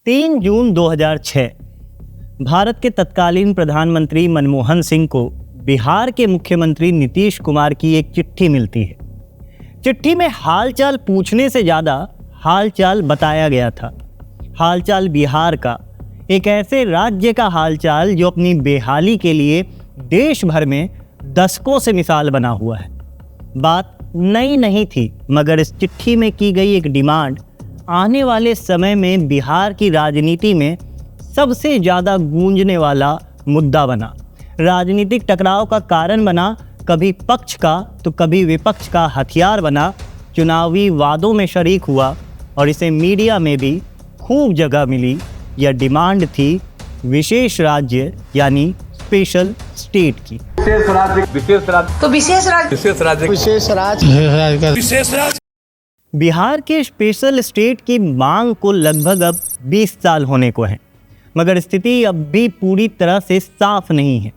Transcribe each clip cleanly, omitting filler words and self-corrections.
3 जून 2006 भारत के तत्कालीन प्रधानमंत्री मनमोहन सिंह को बिहार के मुख्यमंत्री नीतीश कुमार की एक चिट्ठी मिलती है। चिट्ठी में हालचाल पूछने से ज़्यादा हालचाल बताया गया था। हालचाल बिहार का, एक ऐसे राज्य का हालचाल जो अपनी बेहाली के लिए देश भर में दशकों से मिसाल बना हुआ है। बात नई नहीं थी, मगर इस चिट्ठी में की गई एक डिमांड आने वाले समय में बिहार की राजनीति में सबसे ज़्यादा गूंजने वाला मुद्दा बना, राजनीतिक टकराव का कारण बना, कभी पक्ष का तो कभी विपक्ष का हथियार बना, चुनावी वादों में शरीक हुआ और इसे मीडिया में भी खूब जगह मिली। यह डिमांड थी विशेष राज्य यानी स्पेशल स्टेट की। विशेष राज्य बिहार के स्पेशल स्टेट की मांग को लगभग अब 20 साल होने को है, मगर स्थिति अब भी पूरी तरह से साफ नहीं है।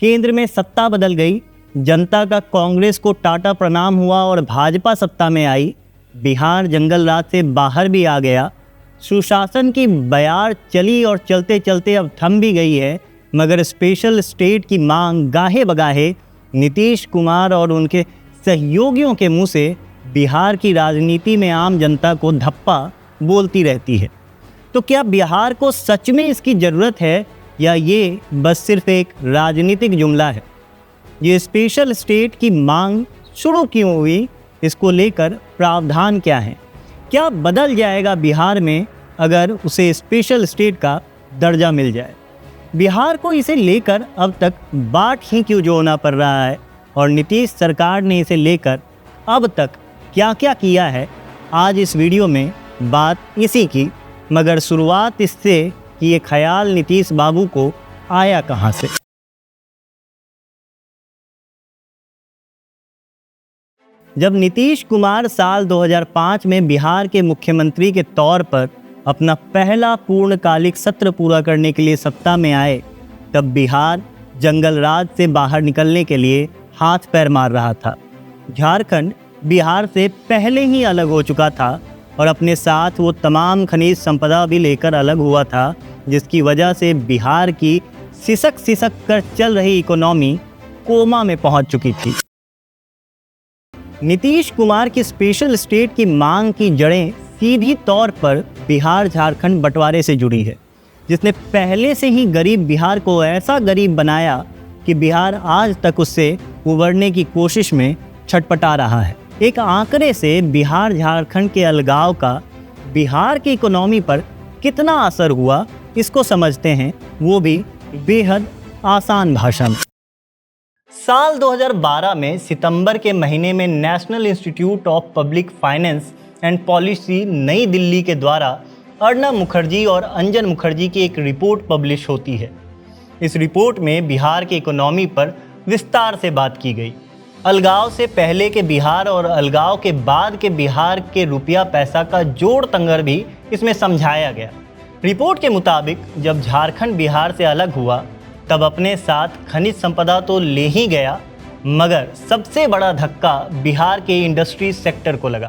केंद्र में सत्ता बदल गई, जनता का कांग्रेस को टाटा प्रणाम हुआ और भाजपा सत्ता में आई। बिहार जंगल राज से बाहर भी आ गया। सुशासन की बयार चली और चलते चलते अब थम भी गई है, मगर स्पेशल स्टेट की मांग गाहे बगाहे नीतीश कुमार और उनके सहयोगियों के मुंह से बिहार की राजनीति में आम जनता को धप्पा बोलती रहती है। तो क्या बिहार को सच में इसकी ज़रूरत है या ये बस सिर्फ एक राजनीतिक जुमला है? ये स्पेशल स्टेट की मांग शुरू क्यों हुई, इसको लेकर प्रावधान क्या है? क्या बदल जाएगा बिहार में अगर उसे स्पेशल स्टेट का दर्जा मिल जाए? बिहार को इसे लेकर अब तक बाट ही क्यों जोड़ना पड़ रहा है और नीतीश सरकार ने इसे लेकर अब तक क्या क्या किया है? आज इस वीडियो में बात इसी की, मगर शुरुआत इससे कि ये ख्याल नीतीश बाबू को आया कहाँ से। जब नीतीश कुमार साल 2005 में बिहार के मुख्यमंत्री के तौर पर अपना पहला पूर्णकालिक सत्र पूरा करने के लिए सत्ता में आए, तब बिहार जंगल राज से बाहर निकलने के लिए हाथ पैर मार रहा था। झारखंड बिहार से पहले ही अलग हो चुका था और अपने साथ वो तमाम खनिज संपदा भी लेकर अलग हुआ था, जिसकी वजह से बिहार की सिसक कर चल रही इकोनॉमी कोमा में पहुंच चुकी थी। नीतीश कुमार की स्पेशल स्टेट की मांग की जड़ें सीधी तौर पर बिहार झारखंड बंटवारे से जुड़ी है, जिसने पहले से ही गरीब बिहार को ऐसा गरीब बनाया कि बिहार आज तक उससे उबरने की कोशिश में छटपटा रहा है। एक आंकड़े से बिहार झारखंड के अलगाव का बिहार की इकोनॉमी पर कितना असर हुआ, इसको समझते हैं, वो भी बेहद आसान भाषा में। साल 2012 में सितंबर के महीने में national institute of public finance and policy नई दिल्ली के द्वारा अर्णब मुखर्जी और अंजन मुखर्जी की एक रिपोर्ट पब्लिश होती है। इस रिपोर्ट में बिहार की इकोनॉमी पर विस्तार से बात की गई। अलगाव से पहले के बिहार और अलगाव के बाद के बिहार के रुपया पैसा का जोड़ तंगर भी इसमें समझाया गया। रिपोर्ट के मुताबिक जब झारखंड बिहार से अलग हुआ, तब अपने साथ खनिज संपदा तो ले ही गया, मगर सबसे बड़ा धक्का बिहार के इंडस्ट्री सेक्टर को लगा।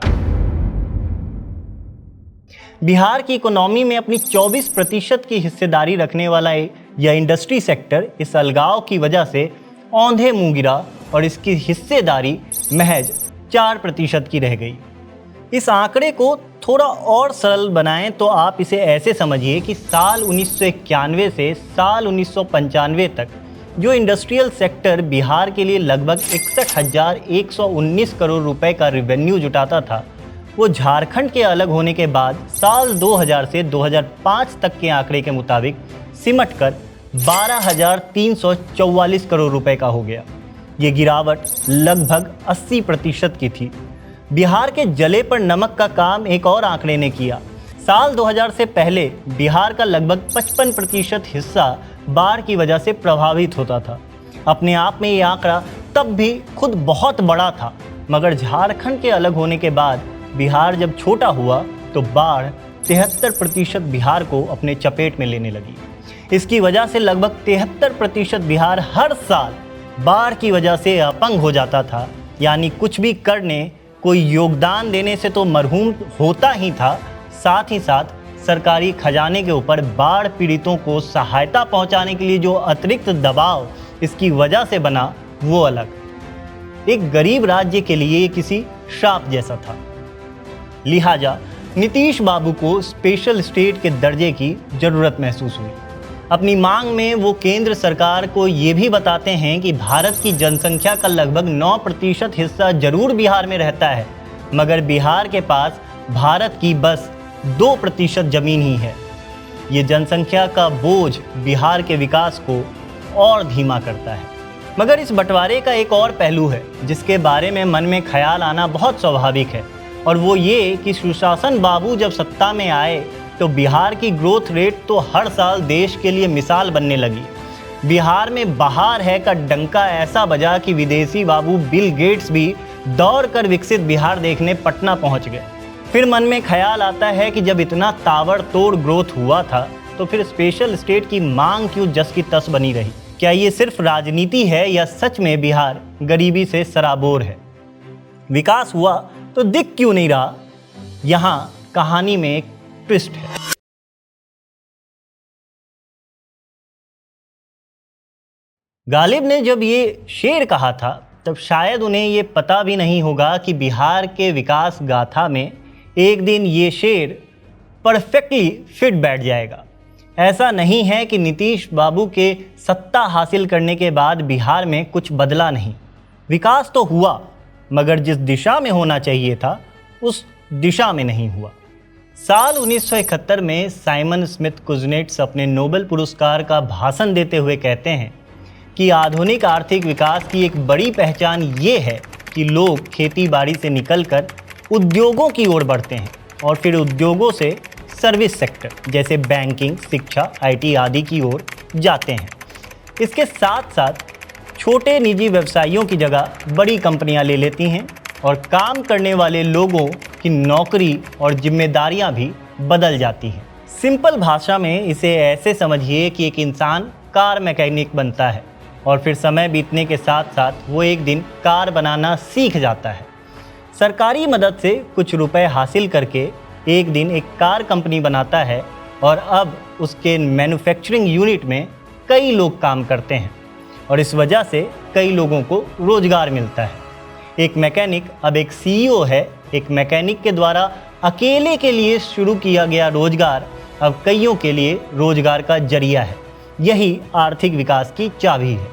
बिहार की इकोनॉमी में अपनी 24% की हिस्सेदारी रखने वाला यह इंडस्ट्री सेक्टर इस अलगाव की वजह से औंधे मुंह गिरा और इसकी हिस्सेदारी महज 4% की रह गई। इस आंकड़े को थोड़ा और सरल बनाएं तो आप इसे ऐसे समझिए कि साल 1991 से साल 1995 तक जो इंडस्ट्रियल सेक्टर बिहार के लिए लगभग 61,119 करोड़ रुपए का रेवेन्यू जुटाता था, वो झारखंड के अलग होने के बाद साल 2000 से 2005 तक के आंकड़े के मुताबिक सिमटकर 12,344 करोड़ रुपए का हो गया। ये गिरावट लगभग 80% की थी। बिहार के जले पर नमक का काम एक और आंकड़े ने किया। साल 2000 से पहले बिहार का लगभग 55% हिस्सा बाढ़ की वजह से प्रभावित होता था। अपने आप में ये आंकड़ा तब भी खुद बहुत बड़ा था, मगर झारखंड के अलग होने के बाद बिहार जब छोटा हुआ तो बाढ़ 73% बिहार को अपने चपेट में लेने लगी। इसकी वजह से लगभग 73% बिहार हर साल बाढ़ की वजह से अपंग हो जाता था, यानी कुछ भी करने, कोई योगदान देने से तो मरहूम होता ही था, साथ ही साथ सरकारी खजाने के ऊपर बाढ़ पीड़ितों को सहायता पहुंचाने के लिए जो अतिरिक्त दबाव इसकी वजह से बना वो अलग। एक गरीब राज्य के लिए किसी श्राप जैसा था। लिहाजा नीतीश बाबू को स्पेशल स्टेट के दर्जे की जरूरत महसूस हुई। अपनी मांग में वो केंद्र सरकार को ये भी बताते हैं कि भारत की जनसंख्या का लगभग 9% हिस्सा जरूर बिहार में रहता है, मगर बिहार के पास भारत की बस 2% जमीन ही है। ये जनसंख्या का बोझ बिहार के विकास को और धीमा करता है। मगर इस बंटवारे का एक और पहलू है जिसके बारे में मन में ख्याल आना बहुत स्वाभाविक है, और वो ये कि सुशासन बाबू जब सत्ता में आए तो बिहार की ग्रोथ रेट तो हर साल देश के लिए मिसाल बनने लगी। बिहार में बाहर है का डंका ऐसा बजा कि विदेशी बाबू बिल गेट्स भी दौड़ कर विकसित बिहार देखने पटना पहुंच गए। फिर मन में ख्याल आता है कि जब इतना ताबड़तोड़ ग्रोथ हुआ था तो फिर स्पेशल स्टेट की मांग क्यों जस की तस बनी रही? क्या ये सिर्फ राजनीति है या सच में बिहार गरीबी से सराबोर है? विकास हुआ तो दिख क्यों नहीं रहा? यहाँ कहानी में एक ट्विस्ट है। गालिब ने जब ये शेर कहा था तब शायद उन्हें ये पता भी नहीं होगा कि बिहार के विकास गाथा में एक दिन ये शेर परफेक्टली फिट बैठ जाएगा। ऐसा नहीं है कि नीतीश बाबू के सत्ता हासिल करने के बाद बिहार में कुछ बदला नहीं। विकास तो हुआ, मगर जिस दिशा में होना चाहिए था उस दिशा में नहीं हुआ। साल 1971 में साइमन स्मिथ कुजनेट्स अपने नोबेल पुरस्कार का भाषण देते हुए कहते हैं कि आधुनिक आर्थिक विकास की एक बड़ी पहचान ये है कि लोग खेती बाड़ी से निकलकर उद्योगों की ओर बढ़ते हैं और फिर उद्योगों से सर्विस सेक्टर जैसे बैंकिंग, शिक्षा, IT आदि की ओर जाते हैं। इसके साथ साथ छोटे निजी व्यवसायियों की जगह बड़ी कंपनियां ले लेती हैं और काम करने वाले लोगों की नौकरी और जिम्मेदारियां भी बदल जाती हैं। सिंपल भाषा में इसे ऐसे समझिए कि एक इंसान कार मैकेनिक बनता है और फिर समय बीतने के साथ साथ वो एक दिन कार बनाना सीख जाता है। सरकारी मदद से कुछ रुपए हासिल करके एक दिन एक कार कंपनी बनाता है और अब उसके मैन्युफैक्चरिंग यूनिट में कई लोग काम करते हैं और इस वजह से कई लोगों को रोजगार मिलता है। एक मैकेनिक अब एक CEO है। एक मैकेनिक के द्वारा अकेले के लिए शुरू किया गया रोजगार अब कईयों के लिए रोजगार का जरिया है। यही आर्थिक विकास की चाबी है।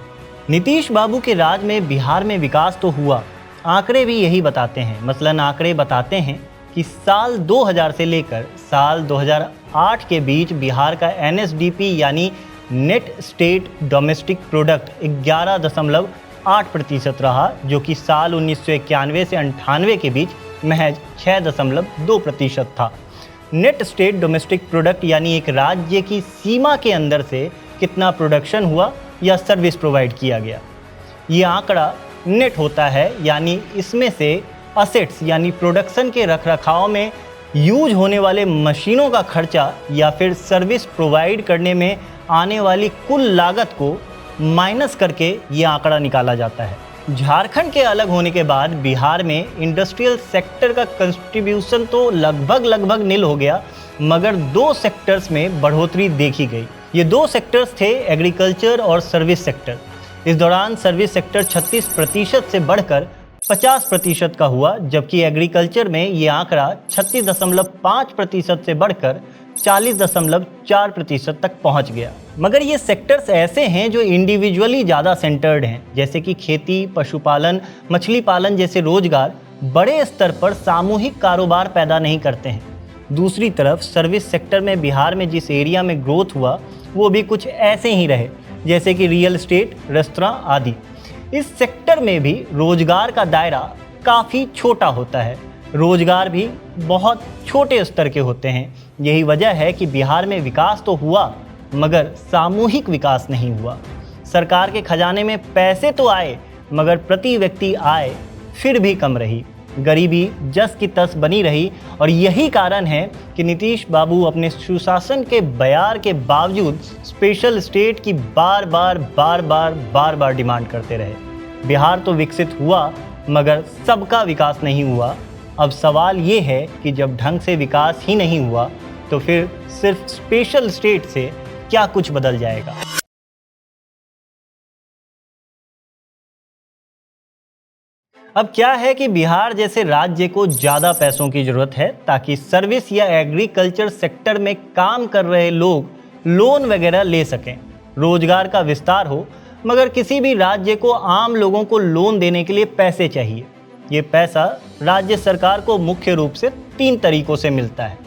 नीतीश बाबू के राज में बिहार में विकास तो हुआ, आंकड़े भी यही बताते हैं। मसलन आंकड़े बताते हैं कि साल 2000 से लेकर साल 2008 के बीच बिहार का NSDP यानी नेट स्टेट डोमेस्टिक प्रोडक्ट 11.8% रहा, जो कि साल 1991 से 98 के बीच महज 6.2% था। नेट स्टेट डोमेस्टिक प्रोडक्ट यानी एक राज्य की सीमा के अंदर से कितना प्रोडक्शन हुआ या सर्विस प्रोवाइड किया गया। ये आंकड़ा नेट होता है, यानी इसमें से असेट्स यानी प्रोडक्शन के रखरखाव में यूज होने वाले मशीनों का खर्चा या फिर सर्विस प्रोवाइड करने में आने वाली कुल लागत को माइनस करके ये आंकड़ा निकाला जाता है। झारखंड के अलग होने के बाद बिहार में इंडस्ट्रियल सेक्टर का कंट्रीब्यूशन तो लगभग निल हो गया, मगर 2 सेक्टर्स में बढ़ोतरी देखी गई। ये 2 सेक्टर्स थे एग्रीकल्चर और सर्विस सेक्टर। इस दौरान सर्विस सेक्टर 36% से बढ़कर 50% का हुआ, जबकि एग्रीकल्चर में ये आंकड़ा 36.5% से बढ़कर 40.4% तक पहुंच गया। मगर ये सेक्टर्स ऐसे हैं जो इंडिविजुअली ज़्यादा सेंटर्ड हैं, जैसे कि खेती, पशुपालन, मछली पालन जैसे रोजगार बड़े स्तर पर सामूहिक कारोबार पैदा नहीं करते हैं। दूसरी तरफ सर्विस सेक्टर में बिहार में जिस एरिया में ग्रोथ हुआ वो भी कुछ ऐसे ही रहे, जैसे कि रियल एस्टेट, रेस्तरां आदि। इस सेक्टर में भी रोजगार का दायरा काफ़ी छोटा होता है, रोजगार भी बहुत छोटे स्तर के होते हैं। यही वजह है कि बिहार में विकास तो हुआ मगर सामूहिक विकास नहीं हुआ। सरकार के खजाने में पैसे तो आए मगर प्रति व्यक्ति आय फिर भी कम रही। गरीबी जस की तस बनी रही और यही कारण है कि नीतीश बाबू अपने सुशासन के बयार के बावजूद स्पेशल स्टेट की बार बार डिमांड करते रहे। बिहार तो विकसित हुआ मगर सबका विकास नहीं हुआ। अब सवाल ये है कि जब ढंग से विकास ही नहीं हुआ तो फिर सिर्फ स्पेशल स्टेट से क्या कुछ बदल जाएगा। अब क्या है कि बिहार जैसे राज्य को ज़्यादा पैसों की ज़रूरत है ताकि सर्विस या एग्रीकल्चर सेक्टर में काम कर रहे लोग लोन वगैरह ले सकें, रोजगार का विस्तार हो। मगर किसी भी राज्य को आम लोगों को लोन देने के लिए पैसे चाहिए। ये पैसा राज्य सरकार को मुख्य रूप से 3 तरीकों से मिलता है।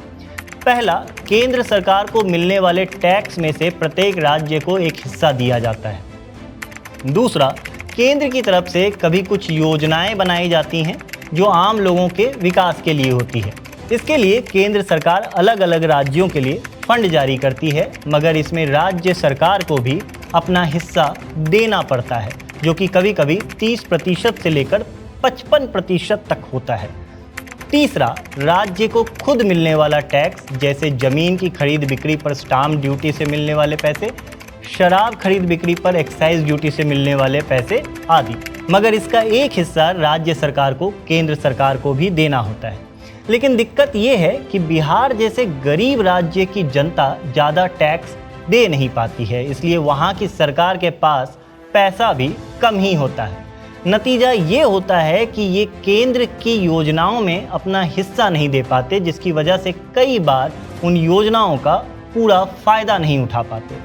पहला, केंद्र सरकार को मिलने वाले टैक्स में से प्रत्येक राज्य को एक हिस्सा दिया जाता है। दूसरा, केंद्र की तरफ से कभी कुछ योजनाएं बनाई जाती हैं जो आम लोगों के विकास के लिए होती है। इसके लिए केंद्र सरकार अलग अलग राज्यों के लिए फंड जारी करती है, मगर इसमें राज्य सरकार को भी अपना हिस्सा देना पड़ता है, जो कि कभी कभी 30% से लेकर 55% तक होता है। तीसरा, राज्य को खुद मिलने वाला टैक्स, जैसे जमीन की खरीद बिक्री पर स्टाम्प ड्यूटी से मिलने वाले पैसे, शराब खरीद बिक्री पर एक्साइज ड्यूटी से मिलने वाले पैसे आदि। मगर इसका एक हिस्सा राज्य सरकार को केंद्र सरकार को भी देना होता है। लेकिन दिक्कत ये है कि बिहार जैसे गरीब राज्य की जनता ज़्यादा टैक्स दे नहीं पाती है, इसलिए वहाँ की सरकार के पास पैसा भी कम ही होता है। नतीजा ये होता है कि ये केंद्र की योजनाओं में अपना हिस्सा नहीं दे पाते, जिसकी वजह से कई बार उन योजनाओं का पूरा फ़ायदा नहीं उठा पाते,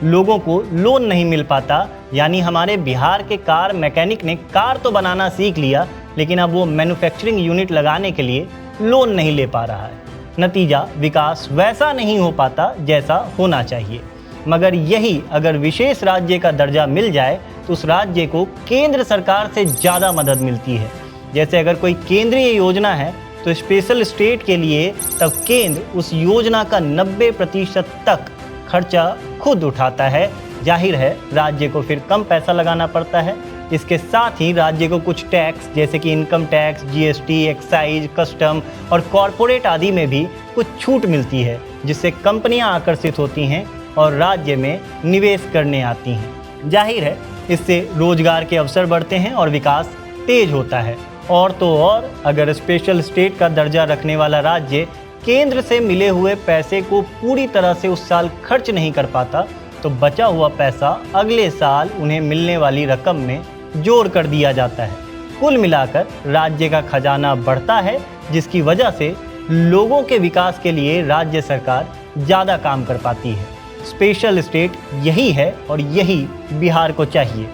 लोगों को लोन नहीं मिल पाता। यानी हमारे बिहार के कार मैकेनिक ने कार तो बनाना सीख लिया, लेकिन अब वो मैन्युफैक्चरिंग यूनिट लगाने के लिए लोन नहीं ले पा रहा है। नतीजा, विकास वैसा नहीं हो पाता जैसा होना चाहिए। मगर यही अगर विशेष राज्य का दर्जा मिल जाए तो उस राज्य को केंद्र सरकार से ज़्यादा मदद मिलती है। जैसे अगर कोई केंद्रीय योजना है तो स्पेशल स्टेट के लिए तब केंद्र उस योजना का 90% तक खर्चा खुद उठाता है। जाहिर है राज्य को फिर कम पैसा लगाना पड़ता है। इसके साथ ही राज्य को कुछ टैक्स, जैसे कि income tax, GST, excise, custom और कॉरपोरेट आदि में भी कुछ छूट मिलती है, जिससे कंपनियां आकर्षित होती हैं और राज्य में निवेश करने आती हैं। जाहिर है इससे रोजगार के अवसर बढ़ते हैं और विकास तेज होता है। और तो और अगर स्पेशल स्टेट का दर्जा रखने वाला राज्य केंद्र से मिले हुए पैसे को पूरी तरह से उस साल खर्च नहीं कर पाता तो बचा हुआ पैसा अगले साल उन्हें मिलने वाली रकम में जोड़ कर दिया जाता है। कुल मिलाकर राज्य का खजाना बढ़ता है, जिसकी वजह से लोगों के विकास के लिए राज्य सरकार ज़्यादा काम कर पाती है। स्पेशल स्टेट यही है और यही बिहार को चाहिए।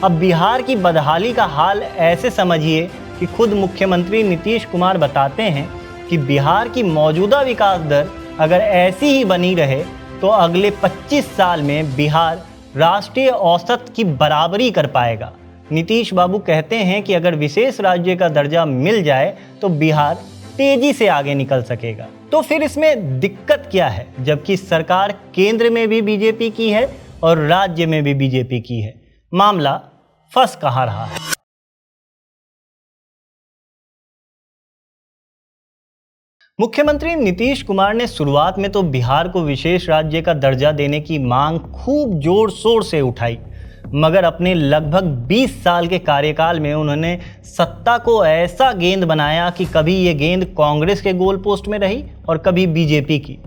अब बिहार की बदहाली का हाल ऐसे समझिए कि खुद मुख्यमंत्री नीतीश कुमार बताते हैं कि बिहार की मौजूदा विकास दर अगर ऐसी ही बनी रहे तो अगले 25 साल में बिहार राष्ट्रीय औसत की बराबरी कर पाएगा। नीतीश बाबू कहते हैं कि अगर विशेष राज्य का दर्जा मिल जाए तो बिहार तेजी से आगे निकल सकेगा। तो फिर इसमें दिक्कत क्या है, जबकि सरकार केंद्र में भी बीजेपी की है और राज्य में भी बीजेपी की है? मामला फंस कहाँ रहा है? मुख्यमंत्री नीतीश कुमार ने शुरुआत में तो बिहार को विशेष राज्य का दर्जा देने की मांग खूब जोर शोर से उठाई, मगर अपने लगभग 20 साल के कार्यकाल में उन्होंने सत्ता को ऐसा गेंद बनाया कि कभी ये गेंद कांग्रेस के गोल पोस्ट में रही और कभी बीजेपी की।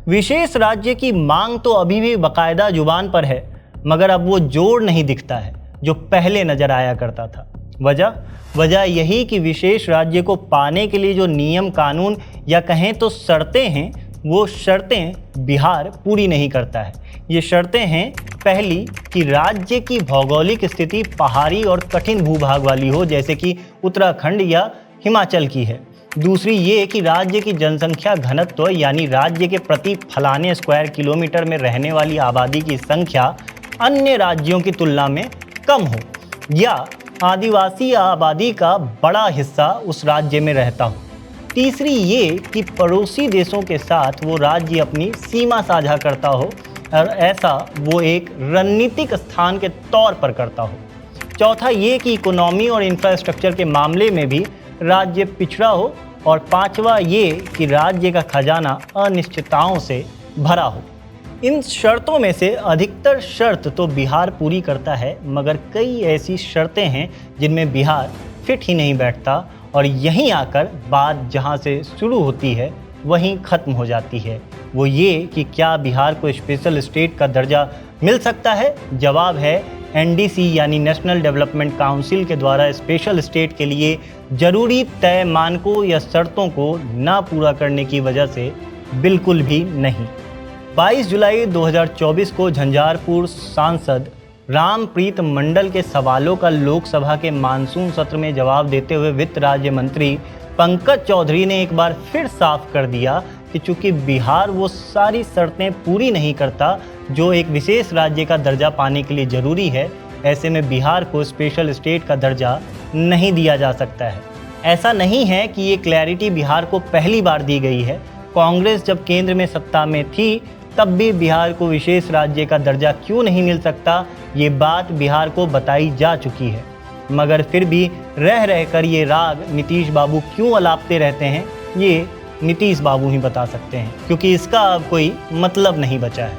विशेष राज्य की मांग तो अभी भी बाकायदा जुबान पर है, मगर अब वो जोर नहीं दिखता है जो पहले नजर आया करता था। वजह यही कि विशेष राज्य को पाने के लिए जो नियम कानून या कहें तो शर्तें हैं, वो शर्तें बिहार पूरी नहीं करता है। ये शर्तें हैं, पहली कि राज्य की भौगोलिक स्थिति पहाड़ी और कठिन भूभाग वाली हो, जैसे कि उत्तराखंड या हिमाचल की है। दूसरी ये कि राज्य की जनसंख्या घनत्व यानी राज्य के प्रति फलाने स्क्वायर किलोमीटर में रहने वाली आबादी की संख्या अन्य राज्यों की तुलना में कम हो, या आदिवासी आबादी का बड़ा हिस्सा उस राज्य में रहता हो। तीसरी ये कि पड़ोसी देशों के साथ वो राज्य अपनी सीमा साझा करता हो और ऐसा वो एक रणनीतिक स्थान के तौर पर करता हो। चौथा ये कि इकोनॉमी और इंफ्रास्ट्रक्चर के मामले में भी राज्य पिछड़ा हो। और पांचवा ये कि राज्य का खजाना अनिश्चितताओं से भरा हो। इन शर्तों में से अधिकतर शर्त तो बिहार पूरी करता है, मगर कई ऐसी शर्तें हैं जिनमें बिहार फिट ही नहीं बैठता। और यहीं आकर बात जहां से शुरू होती है वहीं खत्म हो जाती है। वो ये कि क्या बिहार को स्पेशल स्टेट का दर्जा मिल सकता है? जवाब है एनडीसी यानी नेशनल डेवलपमेंट काउंसिल के द्वारा स्पेशल स्टेट के लिए जरूरी तय मानकों या शर्तों को ना पूरा करने की वजह से बिल्कुल भी नहीं। 22 जुलाई 2024 को झंझारपुर सांसद रामप्रीत मंडल के सवालों का लोकसभा के मानसून सत्र में जवाब देते हुए वित्त राज्य मंत्री पंकज चौधरी ने एक बार फिर साफ कर दिया कि चूंकि बिहार वो सारी शर्तें पूरी नहीं करता जो एक विशेष राज्य का दर्जा पाने के लिए जरूरी है, ऐसे में बिहार को स्पेशल स्टेट का दर्जा नहीं दिया जा सकता है। ऐसा नहीं है कि ये क्लैरिटी बिहार को पहली बार दी गई है। कांग्रेस जब केंद्र में सत्ता में थी तब भी बिहार को विशेष राज्य का दर्जा क्यों नहीं मिल सकता, ये बात बिहार को बताई जा चुकी है। मगर फिर भी रह रहकर ये राग नीतीश बाबू क्यों अलापते रहते हैं, ये नीतीश बाबू ही बता सकते हैं, क्योंकि इसका अब कोई मतलब नहीं बचा है।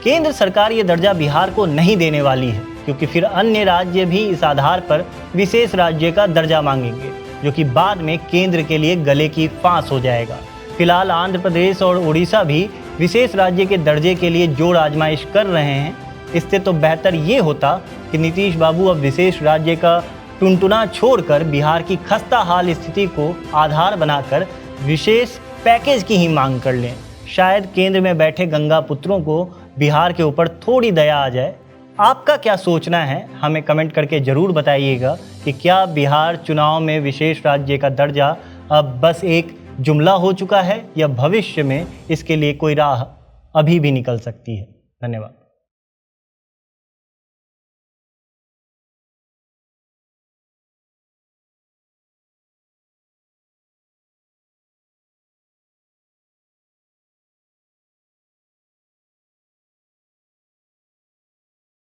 केंद्र सरकार ये दर्जा बिहार को नहीं देने वाली है, क्योंकि फिर अन्य राज्य भी इस आधार पर विशेष राज्य का दर्जा मांगेंगे, जो कि बाद में केंद्र के लिए गले की फांस हो जाएगा। फिलहाल आंध्र प्रदेश और उड़ीसा भी विशेष राज्य के दर्जे के लिए जोर आजमाइश कर रहे हैं। इससे तो बेहतर ये होता कि नीतीश बाबू अब विशेष राज्य का टुनटुना छोड़कर बिहार की खस्ता हाल स्थिति को आधार बनाकर विशेष पैकेज की ही मांग कर लें। शायद केंद्र में बैठे गंगा पुत्रों को बिहार के ऊपर थोड़ी दया आ जाए। आपका क्या सोचना है, हमें कमेंट करके ज़रूर बताइएगा कि क्या बिहार चुनाव में विशेष राज्य का दर्जा अब बस एक जुमला हो चुका है या भविष्य में इसके लिए कोई राह अभी भी निकल सकती है। धन्यवाद।